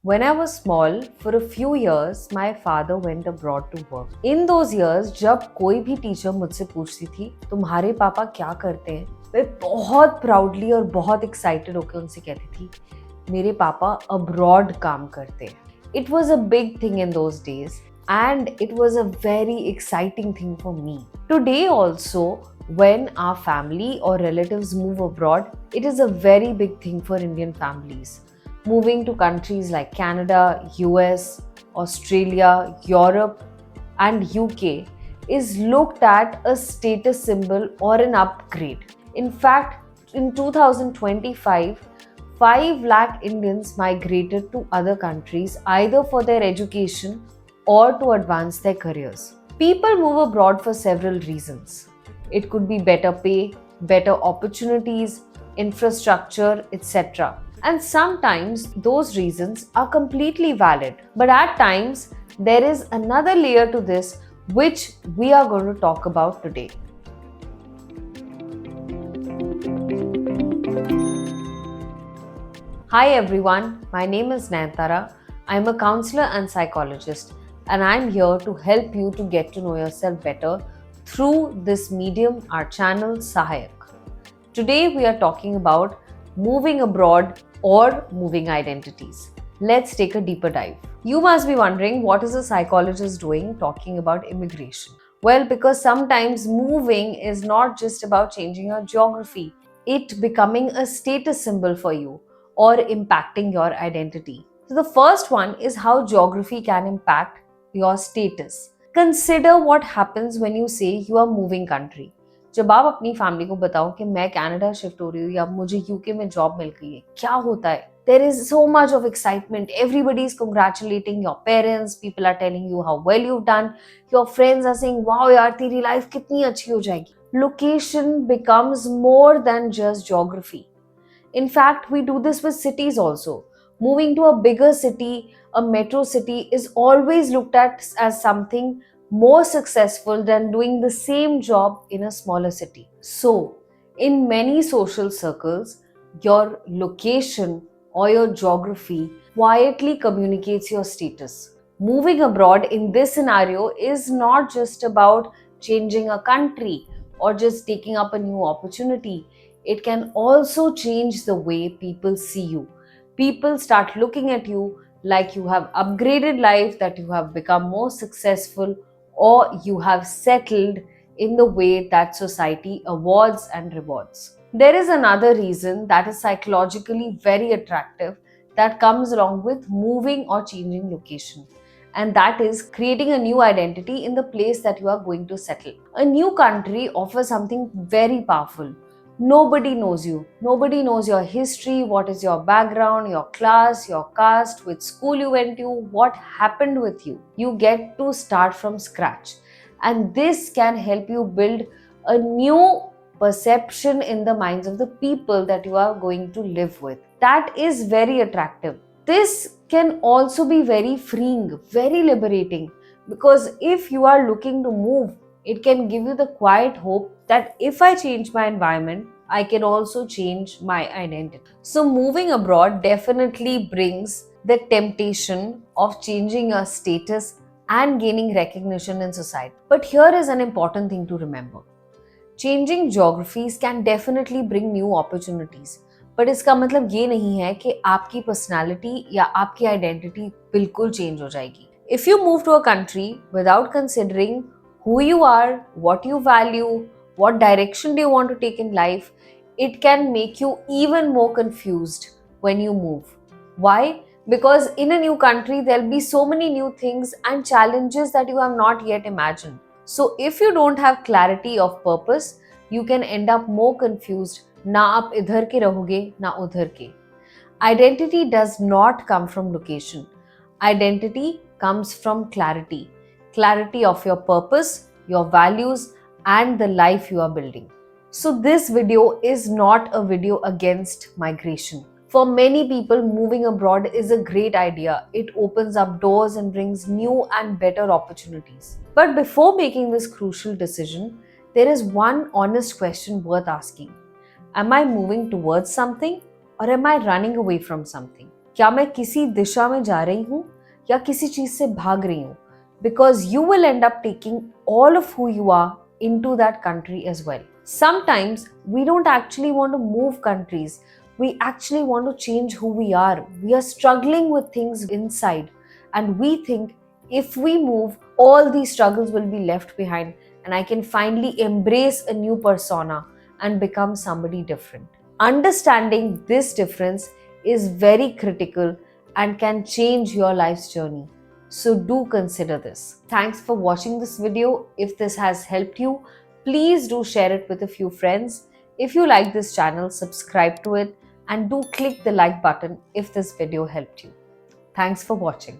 When I was small, for a few years, my father went abroad to work. In those years, जब कोई भी teacher मुझसे पूछती थी, तुम्हारे पापा क्या करते हैं? मैं बहुत प्राउडली और बहुत एक्साइटेड होकर उनसे कहती थी, मेरे पापा अब्रॉड काम करते हैं. It was a big thing in those days, and it was a very exciting thing for me. Today also, when our family or relatives move abroad, it is a very big thing for Indian families. Moving to countries like Canada, US, Australia, Europe, and UK is looked at a status symbol or an upgrade. In fact, in 2025, 5 lakh Indians migrated to other countries either for their education or to advance their careers. People move abroad for several reasons. It could be better pay, better opportunities, infrastructure, etc. And sometimes those reasons are completely valid. But at times, there is another layer to this which we are going to talk about today. Hi everyone, my name is Nayantara. I'm a counselor and psychologist, and I'm here to help you to get to know yourself better through this medium, our channel Sahayak. Today we are talking about moving abroad or moving identities. Let's take a deeper dive. You must be wondering, what is a psychologist doing talking about immigration? Well, because sometimes moving is not just about changing your geography, it becoming a status symbol for you or impacting your identity. So the first one is how geography can impact your status. Consider what happens when you say you are moving country. जब आप अपनी family को बताओ कि मैं Canada shift हो रही हूँ या मुझे यूके में जॉब मिल गई है, क्या होता है? There is so much of excitement. Everybody is congratulating your parents. People are telling you how well you've done. Your friends are saying, "Wow, यार तेरी life कितनी अच्छी हो जाएगी." Location becomes more than just geography. In fact, we do this with cities also. Moving to a bigger city, a metro city, is always looked at as something more successful than doing the same job in a smaller city. So, in many social circles, your location or your geography quietly communicates your status. Moving abroad in this scenario is not just about changing a country or just taking up a new opportunity. It can also change the way people see you. People start looking at you like you have upgraded life, that you have become more successful, or you have settled in the way that society awards and rewards. There is another reason that is psychologically very attractive that comes along with moving or changing location. And that is creating a new identity in the place that you are going to settle. A new country offers something very powerful. Nobody knows you. Nobody knows your history, what is your background, your class, your caste, which school you went to, what happened with you. You get to start from scratch. And this can help you build a new perception in the minds of the people that you are going to live with. That is very attractive. This can also be very freeing, very liberating, because if you are looking to move, it can give you the quiet hope that if I change my environment, I can also change my identity. So, moving abroad definitely brings the temptation of changing your status and gaining recognition in society. But here is an important thing to remember. Changing geographies can definitely bring new opportunities. But इसका मतलब ये नहीं है कि आपकी personality या आपकी identity बिल्कुल चेंज हो जाएगी. If you move to a country without considering who you are, what you value, what direction do you want to take in life, it can make you even more confused when you move. Why? Because in a new country, there'll be so many new things and challenges that you have not yet imagined. So, if you don't have clarity of purpose, you can end up more confused. ना आप इधर के रहोगे ना उधर के. Identity does not come from location. Identity comes from clarity. Clarity of your purpose, your values, and the life you are building. So this video is not a video against migration. For many people, moving abroad is a great idea. It opens up doors and brings new and better opportunities. But before making this crucial decision, there is one honest question worth asking. Am I moving towards something or am I running away from something? क्या मैं किसी दिशा में जा रही हूँ या किसी चीज से भाग रही हूँ? Because you will end up taking all of who you are into that country as well. Sometimes we don't actually want to move countries. We actually want to change who we are. We are struggling with things inside, and we think if we move, all these struggles will be left behind, and I can finally embrace a new persona and become somebody different. Understanding this difference is very critical and can change your life's journey. So do consider this. Thanks for watching this video. If this has helped you, please do share it with a few friends. If you like this channel, subscribe to it and do click the like button if this video helped you. Thanks for watching.